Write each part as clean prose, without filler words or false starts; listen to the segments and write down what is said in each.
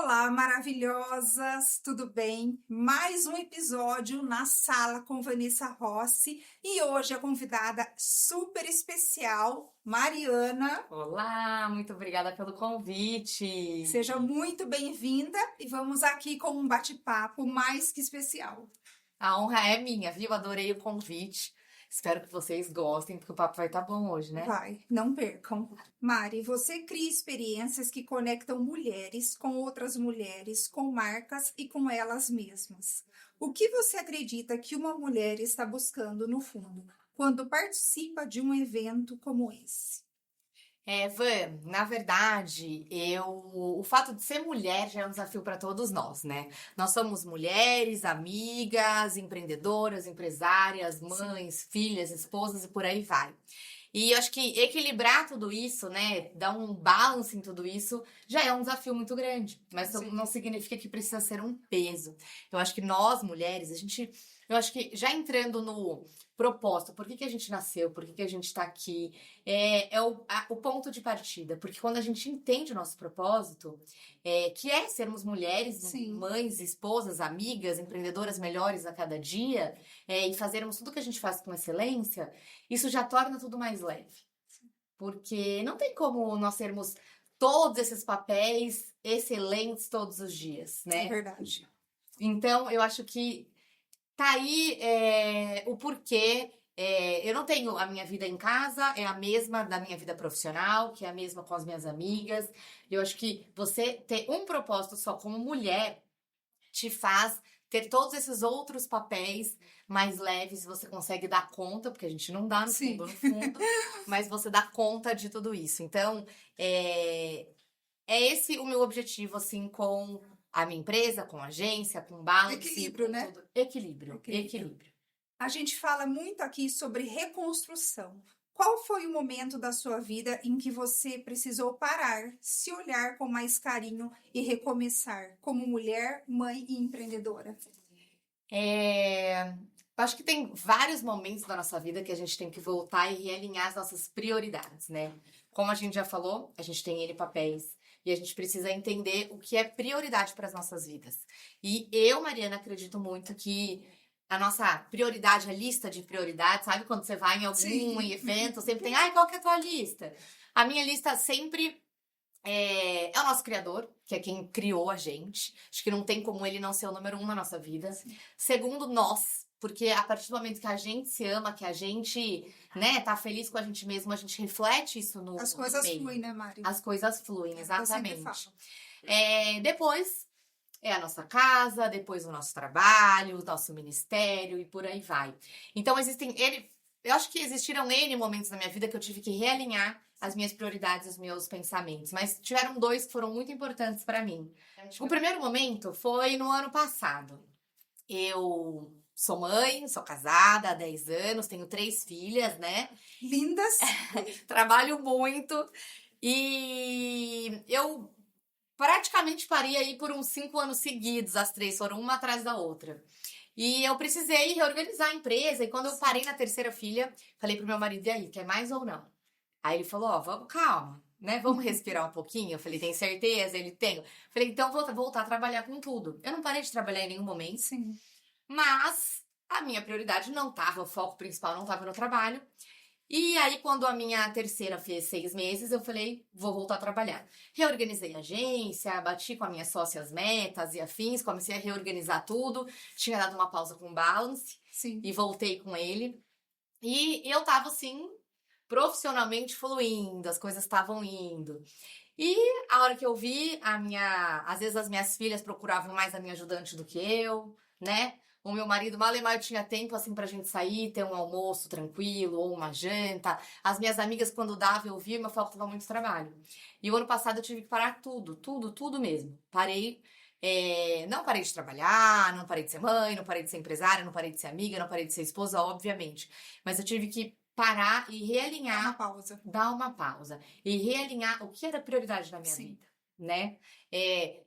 Olá, maravilhosas, tudo bem? Mais um episódio na sala com Vanessa Rossi e hoje a convidada super especial, Mariana. Olá, muito obrigada pelo convite. Seja muito bem-vinda e vamos aqui com um bate-papo mais que especial. A honra é minha, viu? Adorei o convite. Espero que vocês gostem, porque o papo vai estar bom hoje, né? Vai, não percam. Mari, você cria experiências que conectam mulheres com outras mulheres, com marcas e com elas mesmas. O que você acredita que uma mulher está buscando no fundo quando participa de um evento como esse? Van, na verdade, o fato de ser mulher já é um desafio para todos nós, né? Nós somos mulheres, amigas, empreendedoras, empresárias, mães, filhas, esposas e por aí vai. E eu acho que equilibrar tudo isso, né, dar um balance em tudo isso, já é um desafio muito grande. Mas Sim. não significa que precisa ser um peso. Eu acho que nós, mulheres, eu acho que já entrando no propósito, por que que a gente nasceu, por que que a gente tá aqui, o ponto de partida. Porque quando a gente entende o nosso propósito, que é sermos mulheres, Sim. mães, esposas, amigas, empreendedoras melhores a cada dia, e fazermos tudo que a gente faz com excelência, isso já torna tudo mais leve. Porque não tem como nós sermos todos esses papéis excelentes todos os dias, É né? verdade. Então, eu acho que tá aí o porquê. Eu não tenho a minha vida em casa, é a mesma da minha vida profissional, que é a mesma com as minhas amigas. Eu acho que você ter um propósito só como mulher te faz ter todos esses outros papéis mais leves, você consegue dar conta, porque a gente não dá Sim. no fundo, mas você dá conta de tudo isso. Então, é esse o meu objetivo, assim, com a minha empresa, com a agência, com balance. Equilíbrio, com né? tudo. Equilíbrio. A gente fala muito aqui sobre reconstrução. Qual foi o momento da sua vida em que você precisou parar, se olhar com mais carinho e recomeçar como mulher, mãe e empreendedora? Eu acho que tem vários momentos da nossa vida que a gente tem que voltar e realinhar as nossas prioridades, né? Como a gente já falou, a gente tem N papéis e a gente precisa entender o que é prioridade para as nossas vidas. E eu, Mariana, acredito muito que a nossa prioridade, a lista de prioridades, sabe quando você vai em algum Sim. evento, sempre tem, ai, qual que é a tua lista? A minha lista sempre é o nosso criador, que é quem criou a gente. Acho que não tem como ele não ser o número um na nossa vida. Segundo, nós. Porque a partir do momento que a gente se ama, que a gente, né, tá feliz com a gente mesmo, a gente reflete isso no As coisas meio. fluem, né, Mari? As coisas fluem, Eu sempre exatamente. falo. Depois é a nossa casa, depois o nosso trabalho, o nosso ministério e por aí vai. Então eu acho que existiram N momentos na minha vida que eu tive que realinhar as minhas prioridades, os meus pensamentos, mas tiveram dois que foram muito importantes para mim. O primeiro momento foi no ano passado. Eu sou mãe, sou casada há 10 anos, tenho 3 filhas, né? Lindas. Trabalho muito e eu praticamente parei aí por uns 5 anos seguidos, as 3 foram uma atrás da outra. E eu precisei reorganizar a empresa, e quando eu parei na terceira filha, falei pro meu marido, e aí, quer mais ou não? Aí ele falou, ó, vamos, calma, né? Vamos respirar um pouquinho. Eu falei, tem certeza? Ele tem. Falei, então vou voltar a trabalhar com tudo. Eu não parei de trabalhar em nenhum momento, Sim. mas a minha prioridade não tava, o foco principal não tava no trabalho. E aí, quando a minha terceira fez 6 meses, eu falei, vou voltar a trabalhar. Reorganizei a agência, bati com a minha sócia as metas e afins, comecei a reorganizar tudo. Tinha dado uma pausa com o Balance Sim. e voltei com ele. E eu tava, assim, profissionalmente fluindo, as coisas estavam indo. E a hora que eu vi, às vezes as minhas filhas procuravam mais a minha ajudante do que eu, né? O meu marido, mal e mal, tinha tempo assim pra gente sair, ter um almoço tranquilo ou uma janta. As minhas amigas, quando dava, eu via, mas faltava muito trabalho. E o ano passado eu tive que parar tudo mesmo. Parei, não parei de trabalhar, não parei de ser mãe, não parei de ser empresária, não parei de ser amiga, não parei de ser esposa, obviamente. Mas eu tive que parar e realinhar. Uma pausa. Dar uma pausa e realinhar o que era prioridade na minha Sim. vida, né?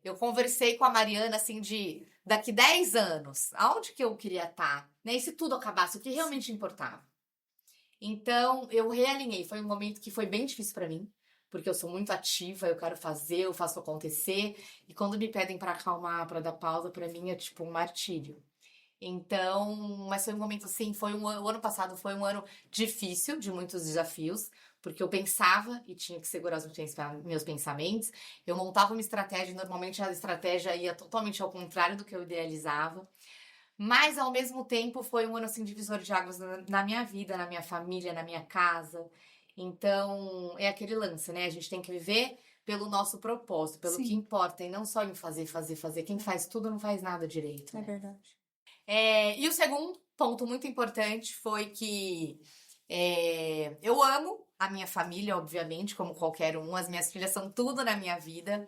Eu conversei com a Mariana, assim, de daqui 10 anos, aonde que eu queria estar, né? E se tudo acabasse, o que realmente importava? Então, eu realinhei. Foi um momento que foi bem difícil pra mim, porque eu sou muito ativa, eu quero fazer, eu faço acontecer. E quando me pedem para acalmar, para dar pausa, para mim é tipo um martírio. Então, mas foi um momento assim, o ano passado foi um ano difícil, de muitos desafios, porque eu pensava e tinha que segurar meus pensamentos. Eu montava uma estratégia, e normalmente a estratégia ia totalmente ao contrário do que eu idealizava. Mas ao mesmo tempo foi um ano assim divisor de águas na minha vida, na minha família, na minha casa. Então, é aquele lance, né? A gente tem que viver pelo nosso propósito, pelo que Sim, importa, e não só em fazer, fazer, fazer. Quem faz tudo não faz nada direito, é né? verdade. E o segundo ponto muito importante foi que eu amo a minha família, obviamente, como qualquer um. As minhas filhas são tudo na minha vida.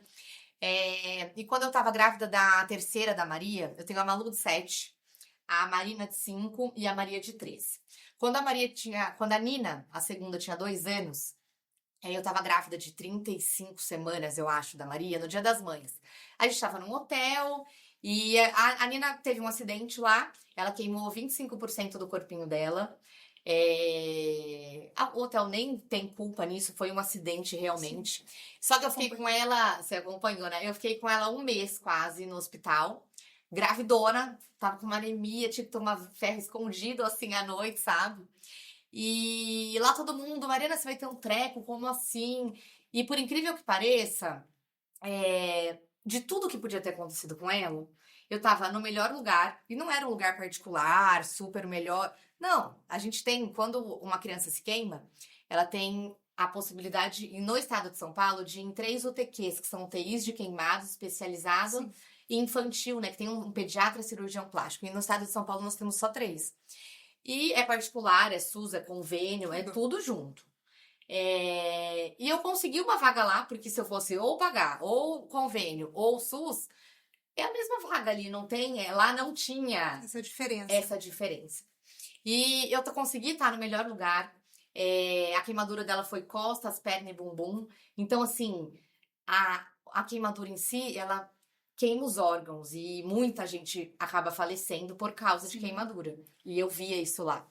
E quando eu tava grávida da terceira, da Maria, eu tenho a Malu de 7, a Marina de 5 e a Maria de 3. Quando a Nina, a segunda, tinha 2 anos, eu tava grávida de 35 semanas, eu acho, da Maria, no Dia das Mães. A gente tava num hotel e a Nina teve um acidente lá, ela queimou 25% do corpinho dela. O hotel nem tem culpa nisso, foi um acidente Sim, realmente. Só que eu fiquei com acompanhei. ela, você acompanhou, né? Eu fiquei com ela um mês quase no hospital, gravidona, tava com uma anemia, tinha que tomar ferro escondido assim à noite, sabe? E lá todo mundo, Mariana, você vai ter um treco, como assim? E por incrível que pareça, de tudo que podia ter acontecido com ela, eu tava no melhor lugar, e não era um lugar particular, super melhor. Não, a gente tem, quando uma criança se queima, ela tem a possibilidade, e no estado de São Paulo, de ir em 3 UTQs, que são UTIs de queimados especializado Sim, e infantil, né? Que tem um pediatra e cirurgião plástico. E no estado de São Paulo nós temos só 3. E é particular, é SUS, é convênio, é tudo. tudo junto. E eu consegui uma vaga lá, porque se eu fosse ou pagar, ou convênio, ou SUS, é a mesma vaga ali, não tem, lá não tinha Essa diferença. essa diferença. E eu consegui estar no melhor lugar. A queimadura dela foi costas, perna e bumbum. Então, assim, a queimadura em si, ela queima os órgãos e muita gente acaba falecendo por causa de Sim, queimadura. E eu via isso lá.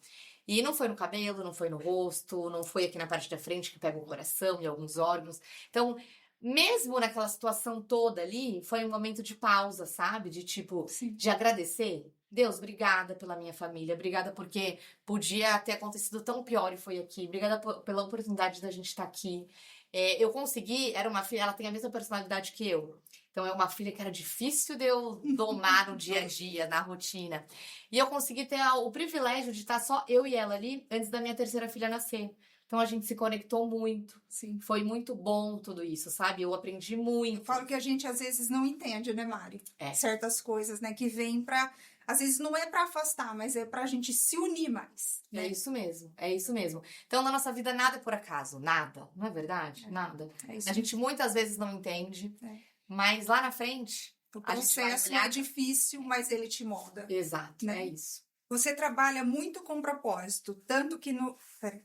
E não foi no cabelo, não foi no rosto, não foi aqui na parte da frente que pega o coração e alguns órgãos. Então, mesmo naquela situação toda ali, foi um momento de pausa, sabe? De tipo, sim. de agradecer. Deus, obrigada pela minha família, obrigada porque podia ter acontecido tão pior e foi aqui, obrigada pela oportunidade da gente estar aqui. Eu consegui, era uma filha, ela tem a mesma personalidade que eu. Então é uma filha que era difícil de eu domar no dia a dia, na rotina. E eu consegui ter o privilégio de estar só eu e ela ali antes da minha terceira filha nascer. Então a gente se conectou muito. Sim. Foi muito bom tudo isso, sabe? Eu aprendi Eu muito. falo que a gente às vezes não entende, né, Mari? É. Certas coisas, né, que vêm pra. Às vezes não é pra afastar, mas é pra gente se unir mais, É né? isso mesmo, é isso mesmo. Então, na nossa vida, nada é por acaso, nada, não é verdade? Nada. É isso A gente mesmo. muitas vezes não entende, É. mas lá na frente, O a gente vai processo olhar. é difícil, mas ele te molda, Exato, é né? isso. Você trabalha muito com propósito, tanto que no. Pera.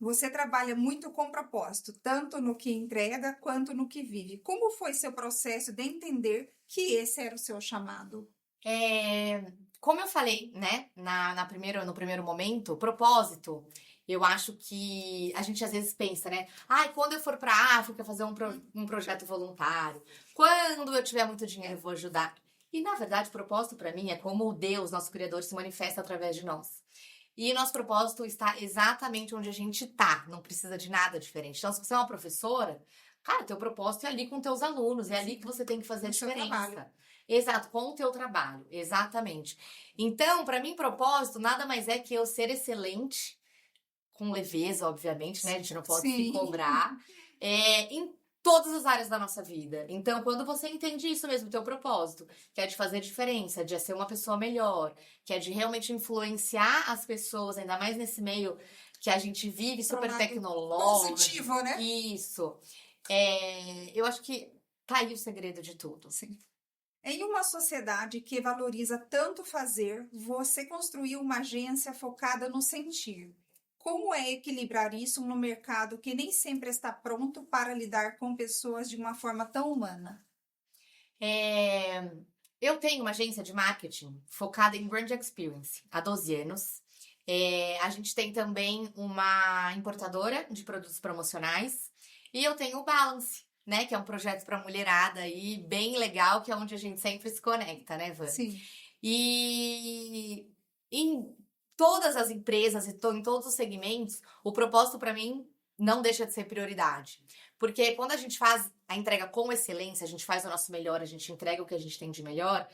Você trabalha muito com propósito, tanto no que entrega quanto no que vive. Como foi seu processo de entender que esse era o seu chamado? Como eu falei, né, no primeiro momento, o propósito, eu acho que a gente às vezes pensa, né? Ai, quando eu for pra África fazer um projeto voluntário, quando eu tiver muito dinheiro, eu vou ajudar. E na verdade, o propósito pra mim é como Deus, nosso Criador, se manifesta através de nós. E nosso propósito está exatamente onde a gente tá, não precisa de nada diferente. Então, se você é uma professora, cara, teu propósito é ali com teus alunos, é ali que você tem que fazer a No seu trabalho. diferença. Exato, com o teu trabalho, exatamente. Então, para mim, propósito nada mais é que eu ser excelente, com leveza, obviamente, né? A gente não pode se Sim, cobrar, em todas as áreas da nossa vida. Então, quando você entende isso mesmo, teu propósito, que é de fazer diferença, de ser uma pessoa melhor, que é de realmente influenciar as pessoas, ainda mais nesse meio que a gente vive pro super lado tecnológico. positivo, né? Isso. Eu acho que tá aí o segredo de tudo. Sim. Em uma sociedade que valoriza tanto fazer, você construiu uma agência focada no sentir. Como é equilibrar isso no mercado que nem sempre está pronto para lidar com pessoas de uma forma tão humana? É, Eu tenho uma agência de marketing focada em brand experience há 12 anos. A gente tem também uma importadora de produtos promocionais E eu tenho o Balance, né? Que é um projeto para mulherada aí, bem legal, que é onde a gente sempre se conecta, né, Van? Sim. E em todas as empresas e em todos os segmentos, o propósito para mim não deixa de ser prioridade. Porque quando a gente faz a entrega com excelência, a gente faz o nosso melhor, a gente entrega o que a gente tem de melhor,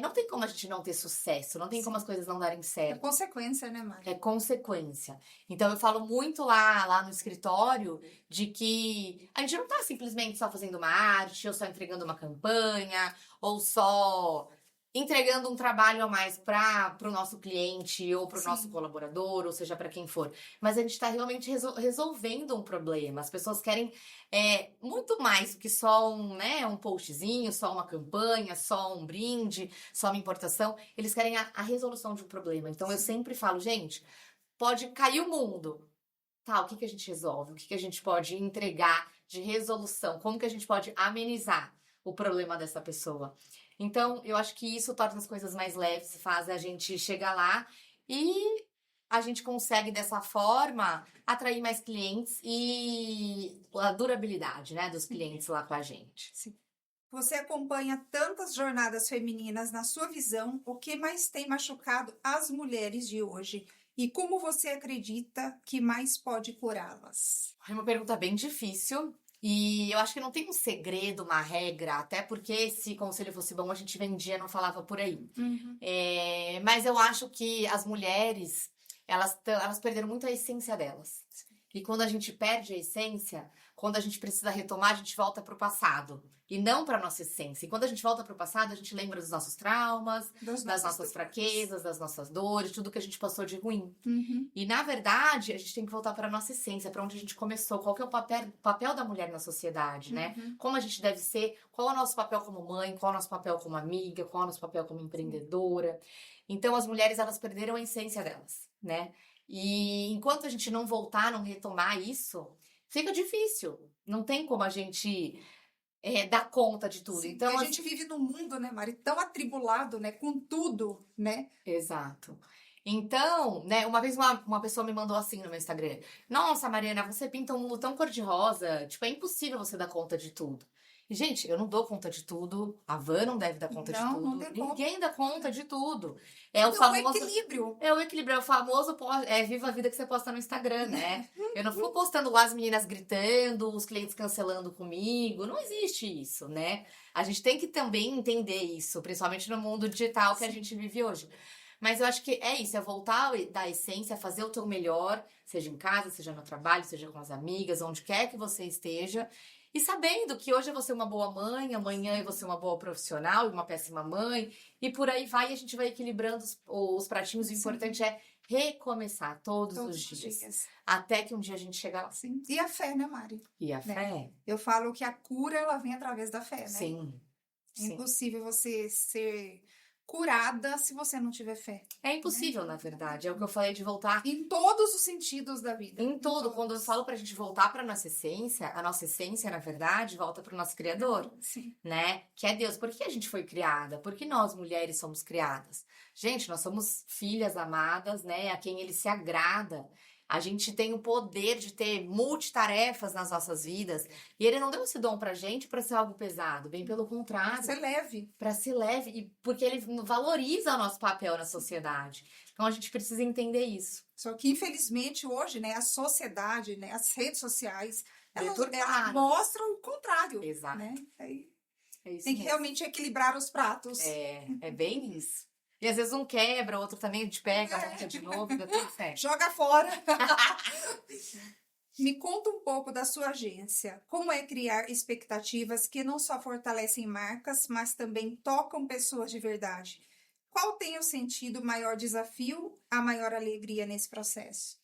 não tem como a gente não ter sucesso, não tem como as coisas não darem É certo. consequência, né, Mari? É consequência. Então eu falo muito lá no escritório de que a gente não tá simplesmente só fazendo uma arte, ou só entregando uma campanha, ou só entregando um trabalho a mais para o nosso cliente ou para o nosso Sim. colaborador, ou seja, para quem for. Mas a gente está realmente resolvendo um problema. As pessoas querem muito mais do que só um postzinho, só uma campanha, só um brinde, só uma importação. Eles querem a resolução de um problema. Então eu sempre falo, gente, pode cair o mundo. Tá, o que que a gente resolve? O que que a gente pode entregar de resolução? Como que a gente pode amenizar o problema dessa pessoa? Então, eu acho que isso torna as coisas mais leves, faz a gente chegar lá e a gente consegue, dessa forma, atrair mais clientes e a durabilidade, né, dos clientes lá com a gente. Sim. Você acompanha tantas jornadas femininas, na sua visão, o que mais tem machucado as mulheres de hoje? E como você acredita que mais pode curá-las? É uma pergunta bem difícil. E eu acho que não tem um segredo, uma regra, até porque se conselho fosse bom, a gente vendia, não falava por aí. Uhum. Mas eu acho que as mulheres, elas perderam muito a essência delas. E quando a gente perde a essência, quando a gente precisa retomar, a gente volta para o passado. E não para nossa essência. E quando a gente volta para o passado, a gente lembra dos nossos traumas, das nossas fraquezas, das nossas dores, tudo que a gente passou de ruim. Uhum. E, na verdade, a gente tem que voltar para a nossa essência, para onde a gente começou. Qual que é o papel da mulher na sociedade, né? Uhum. Como a gente deve ser, qual é o nosso papel como mãe, qual é o nosso papel como amiga, qual é o nosso papel como empreendedora. Então, as mulheres, elas perderam a essência delas, né? E enquanto a gente não voltar, não retomar isso, fica difícil. Não tem como a gente dar conta de tudo. Sim, Então, a gente vive num mundo, né, Mari, tão atribulado, né, com tudo, né? Exato. Então, né, uma vez uma pessoa me mandou assim no meu Instagram: Nossa, Mariana, você pinta um mundo tão cor-de-rosa. Tipo, é impossível você dar conta de tudo. E, gente, eu não dou conta de tudo. A Van não deve dar conta de Não, tudo. não tem como. Ninguém dá conta de tudo. É o É um famoso. equilíbrio. É o equilíbrio, é o famoso viva a vida que você posta no Instagram, né? Eu não fico postando lá as meninas gritando, os clientes cancelando comigo. Não existe isso, né? A gente tem que também entender isso, principalmente no mundo digital que a gente vive hoje. Mas eu acho que é isso, é voltar da essência, fazer o teu melhor, seja em casa, seja no trabalho, seja com as amigas, onde quer que você esteja. E sabendo que hoje eu vou ser uma boa mãe, amanhã eu vou ser uma boa profissional e uma péssima mãe. E por aí vai, e a gente vai equilibrando os pratinhos. O importante é recomeçar todos os dias. Até que um dia a gente chega lá. Sim. E a fé, né, Mari? E a fé? Eu falo que a cura, ela vem através da fé, né? Sim. É impossível você ser curada se você não tiver fé. É impossível, na verdade. É o que eu falei de voltar. Em todos os sentidos da vida. Em todo. Quando eu falo pra gente voltar pra nossa essência, a nossa essência, na verdade, volta pro nosso Criador. Sim. Né? Que é Deus. Por que a gente foi criada? Por que nós, mulheres, somos criadas? Gente, nós somos filhas amadas, né? A quem Ele se agrada. A gente tem o poder de ter multitarefas nas nossas vidas. E Ele não deu esse dom pra gente pra ser algo pesado. Bem pelo contrário. Pra ser leve. Pra ser leve. E porque Ele valoriza o nosso papel na sociedade. Então, a gente precisa entender isso. Só que, infelizmente, hoje, né, a sociedade, né, as redes sociais, elas mostram o contrário. Exato. Né? É isso tem que mesmo. realmente equilibrar os pratos. É bem isso. E às vezes um quebra, outro também te pega, monta de novo, dá tudo certo. Joga fora. Me conta um pouco da sua agência. Como é criar expectativas que não só fortalecem marcas, mas também tocam pessoas de verdade? Qual tem o sentido, o maior desafio, a maior alegria nesse processo?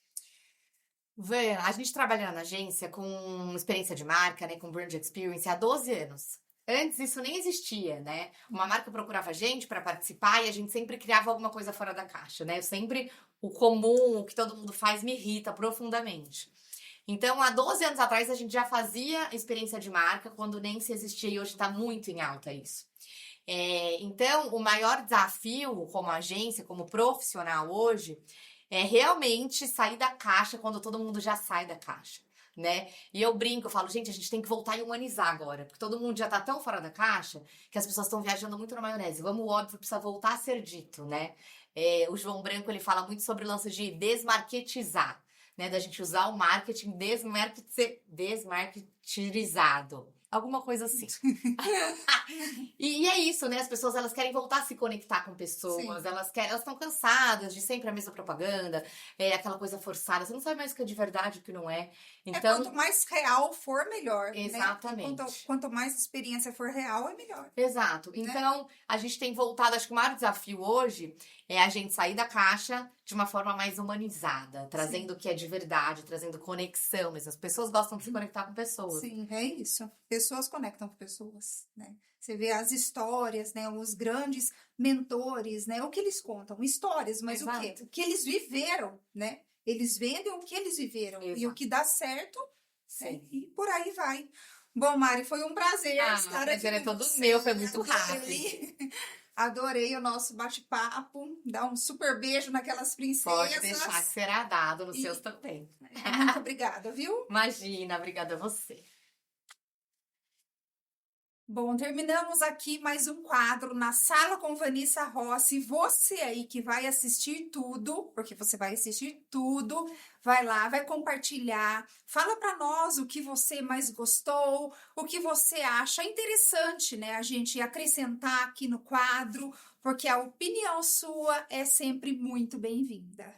A gente trabalha na agência com experiência de marca, né, com brand experience há 12 anos. Antes isso nem existia, né? Uma marca procurava a gente para participar e a gente sempre criava alguma coisa fora da caixa, né? O comum, o que todo mundo faz, me irrita profundamente. Então, há 12 anos atrás, a gente já fazia experiência de marca, quando nem se existia, e hoje está muito em alta isso. Então, o maior desafio como agência, como profissional hoje, é realmente sair da caixa quando todo mundo já sai da caixa. né? E eu brinco, eu falo, gente, a gente tem que voltar e humanizar agora, porque todo mundo já tá tão fora da caixa que as pessoas estão viajando muito na maionese. Vamos, o óbvio, precisa voltar a ser dito, né? O João Branco, ele fala muito sobre o lance de desmarketizar, né? Da gente usar o marketing desmarketizado. Alguma coisa assim. E é isso, né? As pessoas, elas querem voltar a se conectar com pessoas, Sim. elas estão cansadas de sempre a mesma propaganda, aquela coisa forçada, você não sabe mais o que é de verdade e o que não é. Quanto Então, mais real for, melhor, né? exatamente. Quanto mais experiência for real, é melhor, Exato. né? Então, a gente tem voltado, acho que o maior desafio hoje é a gente sair da caixa de uma forma mais humanizada, trazendo Sim. o que é de verdade, trazendo conexão mesmo. As pessoas gostam de se conectar com pessoas. Sim, é isso. Pessoas conectam com pessoas, né? Você vê as histórias, né? Os grandes mentores, né? O que eles contam? Histórias, mas o quê? Exato. O que eles viveram, né? Eles vendem o que eles viveram. E o Exato. que dá certo, né? Sim. E por aí vai. Bom, Mari, foi um prazer Ah, o estar aqui prazer é com todo você. meu, foi muito rápido. Adorei. Adorei o nosso bate-papo. Dá um super beijo naquelas Pode deixar que princesas. será dado nos seus E também. muito obrigada, viu? Imagina, obrigada a você. Bom, terminamos aqui mais um quadro na Sala com Vanessa Rossi. Você aí que vai assistir tudo, porque você vai assistir tudo, vai lá, vai compartilhar, fala para nós o que você mais gostou, o que você acha interessante, né? A gente acrescentar aqui no quadro, porque a opinião sua é sempre muito bem-vinda.